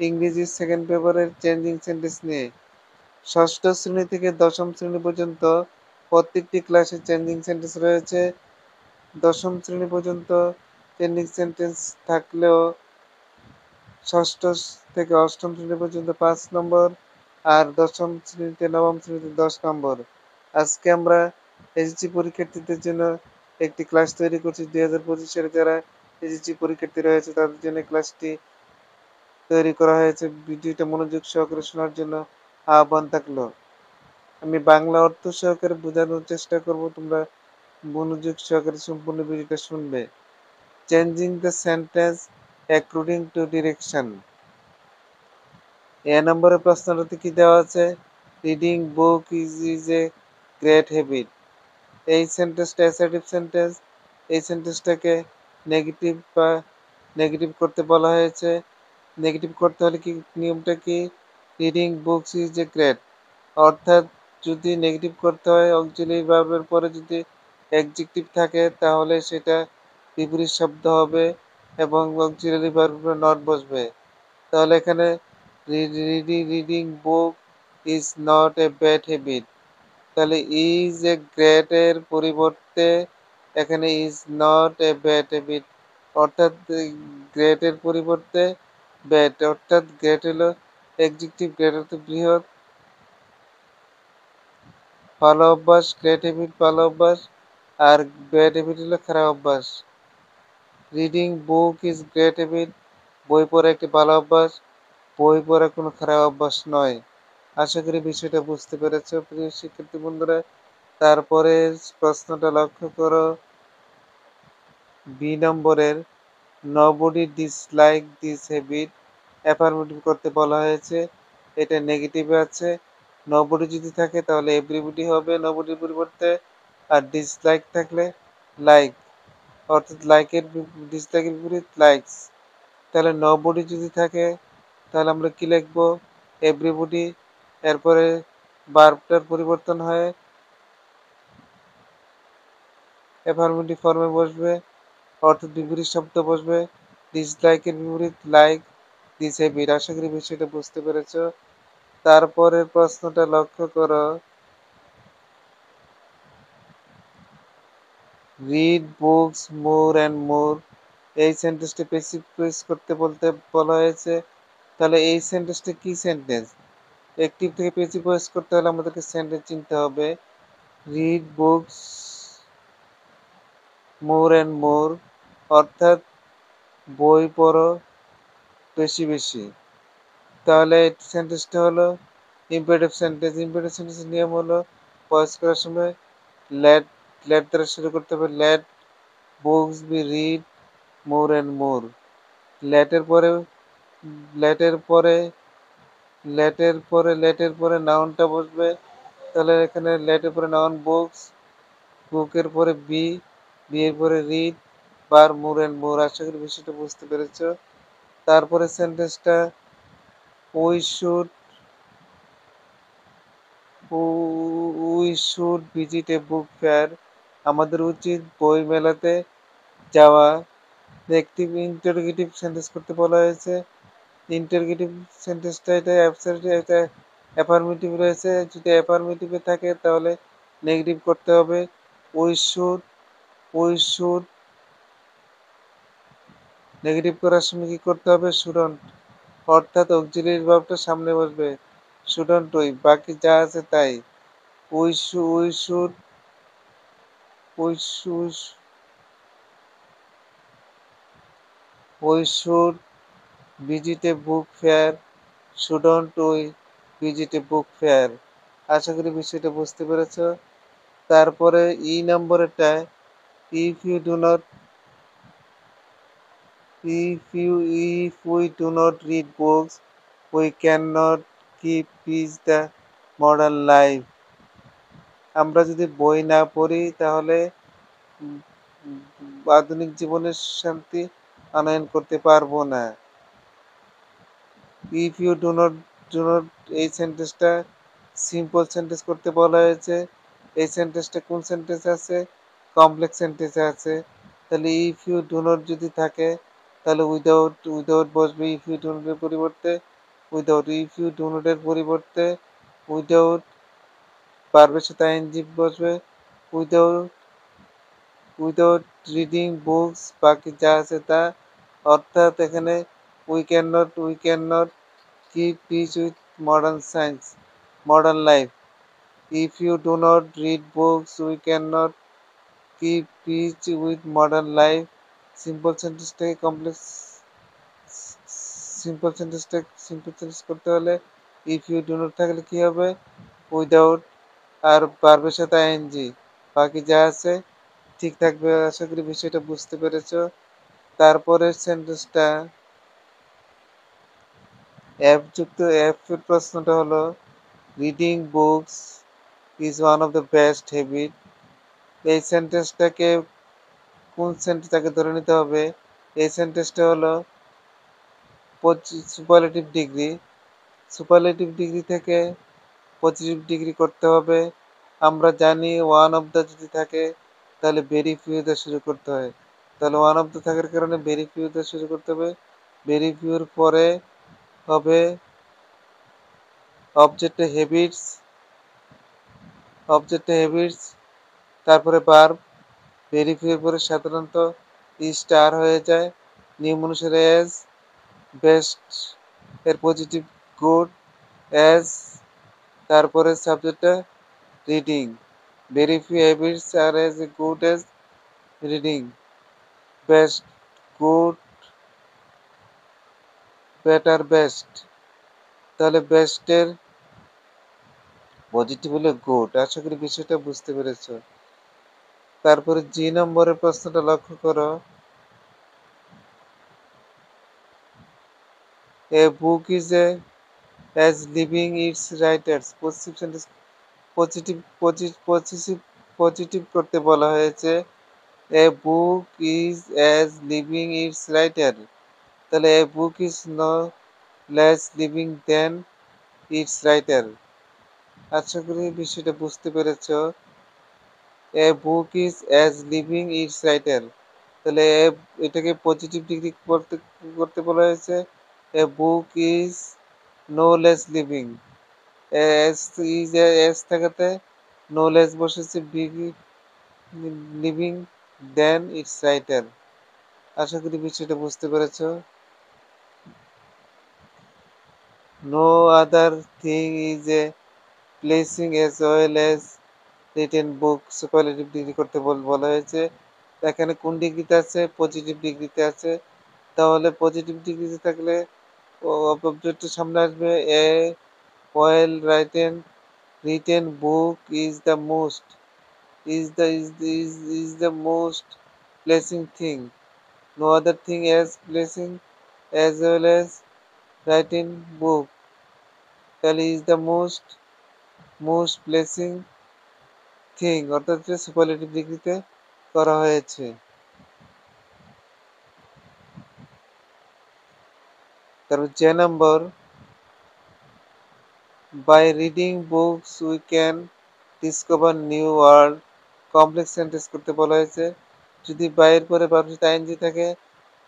ইংরেজি সেকেন্ড পেপারের changing sentence নিয়ে। ষষ্ঠ শ্রেণী থেকে দশম শ্রেণী পর্যন্ত প্রত্যেকটি ক্লাসে চেঞ্জিং সেন্টেন্স রয়েছে। দশম শ্রেণী পর্যন্ত চেঞ্জিং সেন্টেন্স থাকলেও ষষ্ঠ থেকে অষ্টম শ্রেণী পর্যন্ত ৫ নম্বর, আর দশম শ্রেণীতে নবম শ্রেণীতে ১০ নম্বর। আজকে আমরা এসএসসি পরীক্ষার্থীদের জন্য একটি ক্লাস তৈরি করছি। ২০২৫ সালে যারা এসএসসি পরীক্ষার্থী রয়েছে তাদের জন্য ক্লাসটি তৈরি করা হয়েছে। ভিডিওটা মনোযোগ সহকারে শোনার জন্য আহ্বান থাকলো। আমি বাংলা অর্থ সহকারে বোঝানোর চেষ্টা করব, তোমরা মনোযোগ সহকারে সম্পূর্ণ ভিডিওটা শুনবে। Changing the sentence according to direction. A নম্বরের প্রশ্নটাতে কি দেওয়া আছে? Reading book is a great habit. এই সেন্টেন্সটা অ্যাসার্টিভ সেন্টেন্স। এই সেন্টেন্সটাকে নেগেটিভ করতে বলা হয়েছে। নেগেটিভ করতে হলে কি নিয়মটা কি? Reading books is a great, অর্থাৎ যদি নেগেটিভ করতে হয় অক্সিলারি ভার্বের পরে যদি অ্যাডজেক্টিভ থাকে তাহলে সেটা বিপরীত শব্দ হবে এবং অক্সিলারি ভার্বের নট বসবে। তাহলে এখানে reading book is not a bad habit. তাহলে ইজ এ গ্রেট এর পরিবর্তে এখানে is not a bad habit, অর্থাৎ গ্রেট এর পরিবর্তে ব্যাড, অর্থাৎ গ্রেট হলো অ্যাডজেক্টিভ, গ্রেট অর্থ বৃহৎ, ভালো অভ্যাস, গ্রেট হ্যাবিট ভালো অভ্যাস, আর ব্যাড হ্যাবিট হলো খারাপ অভ্যাস। Reading book is great habit, বই পড়া একটি ভালো অভ্যাস, বই পড়া কোনো খারাপ অভ্যাস নয়। আশা করি বিষয়টা বুঝতে পেরেছ প্রিয় শিক্ষার্থী বন্ধুরা। তারপরে প্রশ্নটা লক্ষ্য করো, বি নম্বরের nobody dislike this habit. Affirmative করতে বলা হয়েছে, এটা নেগেটিভে আছে। নোবডি যদি থাকে তাহলে এভরিবডি হবে নোবডির পরিবর্তে, আর ডিসলাইক থাকলে লাইক, অর্থাৎ লাইকের ডিসলাইকের বিপরীত লাইকস। তাহলে নোবডি যদি থাকে তাহলে আমরা কি লিখবো? এভরিবডি। এরপরে ভার্বটার পরিবর্তন হয়ে অ্যাফার্মেটিভ ফর্মে বসবে, অর্থাৎ বিপরীত শব্দ বসবে। ডিসলাইকের বিপরীত লাইক, দিস হ্যাবিট। আশা করি বিষয়টা বুঝতে পেরেছ। তারপরের প্রশ্নটা লক্ষ্য করো, রিড বুকস মোর অ্যান্ড মোর। এই সেন্টেন্সটি প্যাসিভ ভয়েস করতে বলা হয়েছে। তাহলে এই সেন্টেন্সটা কি সেন্টেন্স? অ্যাক্টিভ থেকে প্যাসিভ ভয়েস করতে হলে আমাদেরকে সেন্টেন্স চিনতে হবে। রিড বুকস মোর অ্যান্ড মোর, অর্থাৎ বই পড়ো বেশি বেশি। তাহলে সেন্টেন্সটা হলো ইম্পারেটিভ সেন্টেন্স। ইম্পারেটিভ সেন্টেন্সের নিয়ম হলো ভয়েস করার সময় লেট দ্বারা শুরু করতে হবে। Let books be read more and more. লেটের পরে লেটের পরে লেটের পরে নাউনটা বসবে। তাহলে এখানে লেটের পরে নাউন বুকস, বুকের পরে বি, বি এর পরে রিড, বার মোর অ্যান্ড মোর। আশা করি বিষয়টা বুঝতে পেরেছ। তারপরে সেন্টেন্সটা we should we should visit a book fair. আমাদের উচিত বই মেলাতে যাওয়া। অ্যাক্টিভ ইন্টারোগেটিভ সেন্টেন্স করতে বলা হয়েছে। ইন্টারোগেটিভ সেন্টেন্সটা এটা অ্যাবসার্টিভ, এটা অ্যাফার্মেটিভ রয়েছে। যদি অ্যাফার্মেটিভে থাকে তাহলে নেগেটিভ করতে হবে। We should, we should. Negative করার সময় কি করতে হবে? শুডন্ট, অর্থাৎ অক্সিলারি ভার্বটা সামনে বসবে। শুডন্ট উই, বাকি যা আছে তাই। We should we we should visit a book fair, shouldn't we visit a book fair. আশা করি বিষয়টা বুঝতে পেরেছ। তারপরে ই নম্বরেরটা, if you do not if we do not read books we cannot keep peace the modern life। আমরা যদি বই না পড়ি তাহলে আধুনিক জীবনের শান্তি আনয়ন করতে পারবো না। ইফ ইউ ডু নট, এই সেন্টেন্সটা সিম্পল সেন্টেন্স করতে বলা হয়েছে। এই সেন্টেন্সটা কোন সেন্টেন্স আছে? কমপ্লেক্স সেন্টেন্সে আছে। তাহলে ইফ ইউ ডু নট যদি থাকে তাহলে উইদাউট বসবে ইফ ইউ ডু নটের পরিবর্তে, উইদাউট ইফ ইউ ডু নটের পরিবর্তে উইদাউট ভার্বের সাথে আইএনজি বসবে, উইদাউট উইদাউট রিডিং বুকস, বাকি যা আছে তা। অর্থাৎ এখানে we can not keep pace with modern science, modern life. If you do not read books we can not keep pace with modern life. Simple সেন্টেন্সটাকে কমপ্লেক্স সিম্পল সেন্টেন্স করতে হলে if you do not থাকলে কি হবে, without আর ভার্বের সাথে ING, বাকি যা আছে ঠিক থাকবে। আশা করি বিষয়টা বুঝতে পেরেছো। তারপরের সেন্টেন্সটা অ্যাপযুক্ত অ্যাপের প্রশ্নটা হলো reading books is one of the best habit. এই সেন্টেন্সটাকে কোন সেন্টেন্সটাকে ধরে নিতে হবে, এই সেন্টেন্সটা হলো সুপারলেটিভ ডিগ্রি। সুপারলেটিভ ডিগ্রি থেকে পজিটিভ ডিগ্রি করতে হবে। আমরা জানি ওয়ান অফ দ্য যদি থাকে তাহলে ভেরি ফিউ দিয়ে শুরু করতে হয়, তাহলে ওয়ান অফ দ্য থাকার কারণে ভেরি ফিউ দিয়ে শুরু করতে হবে। ভেরি ফিউর পরে হবে অবজেক্টে হ্যাবিটস, তারপরে ভার্ব। ভেরি ফিউর পরে সাধারণত স্টার হয়ে যায়। নিয়ম অনুসারে এজ, বেস্ট এর পজিটিভ গুড, এজ, তারপরে সাবজেক্টটা রিডিং। ভেরি ফিউ হ্যাবিটস আর as good as reading. Best, good, better, best. তাহলে বেস্টের পজিটিভ হলে গুড। আশা করি বিষয়টা বুঝতে পেরেছো। তারপরে জি নম্বরের প্রশ্নটা লক্ষ্য করো। A book is as living its writers. Positive করতে বলা হয়েছে। A book is as living its writer, তাহলে a book is no less living than its writer. আশা করি বিষয়টা বুঝতে পেরেছ। A book is as living its writer, তাহলে এটাকে পজিটিভ ডিগ্রি করতে করতে বলা হয়েছে। A book is no less living, as থাকাতে নো লেস বসেছে, লিভিং দেন ইটস রাইটার। আশা করি বিষয়টা বুঝতে পেরেছ। No other thing is a placing as well as written book. Superlative degree করতে বলা হয়েছে। এখানে কোন ডিগ্রিতে আছে, পজিটিভ ডিগ্রিতে আছে। তাহলে পজিটিভ ডিগ্রিতে থাকলে অবজেক্টের সামনে আসবে a well written book is the most, is the most pleasing thing. No other thing as pleasing as well as writing book. তাহলে is the most pleasing thing, অর্থাৎ সুপারলেটিভ ডিগ্রিতে করা হয়েছে। তারপর যে number, by reading books we can discover new world. Complex sentence করতে বলা হয়েছে। যদি বাইয়ের পরে ভার্ব আইএনজি থাকে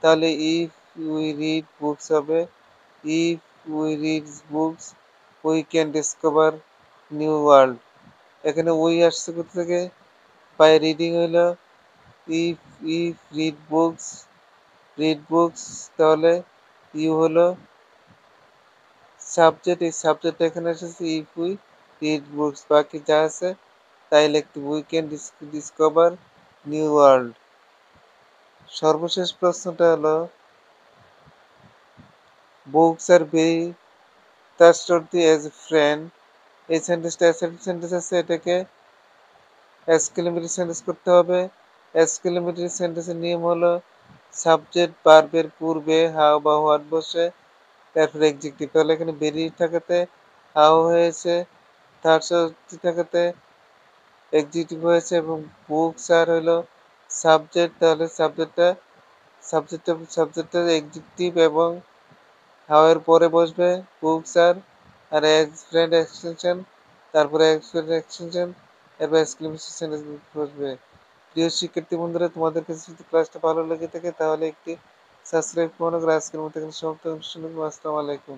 তাহলে ইফ উই রিড বুকস হবে। If we read books we can discover new world. এখানে উই আসছে কোথা থেকে, বাই রিডিং হইল ইফ ইফ রিড বুকস, তাহলে ইউ হলো সাবজেক্ট। এই সাবজেক্ট এখানে এসেছে ইফ উই রিড বুকস, বাকি যা আছে তাই লিখতে we can discover new world. সর্বশেষ প্রশ্নটা হলো books are very trustworthy as a friend. এই সেন্টেন্সটা অ্যাসার্টিভ সেন্টেন্স আছে, এটাকে এক্সক্লেমেটরি সেন্টেন্স করতে হবে। এক্সক্লেমেটরি সেন্টেন্সের নিয়ম হলো সাবজেক্ট ভার্বের পূর্বে হাউ বা হোয়াট বসে, তারপরে এক্সিকিউটিভ। তাহলে এখানে ভেরি থাকাতে হাউ হয়েছে, থার্ড থাকাতে এক্সিকিউটিভ হয়েছে, এবং বুকস আর হলো সাবজেক্ট, তাহলে সাবজেক্টের এক্সিকিউটিভ এবং হাউ এর পরে বসবে books are as friend extension, তারপরে এক্সটেনশন, এরপর এক্সক্লেমেশন সেন্টেন্স বসবে। প্রিয় শিক্ষার্থী বন্ধুরা, তোমাদের কাছে যদি ক্লাসটা ভালো লেগে থাকে তাহলে একটি সাবস্ক্রাইব মনে করে আজকের মতো এখানে সমাপ্ত। আসসালামু আলাইকুম।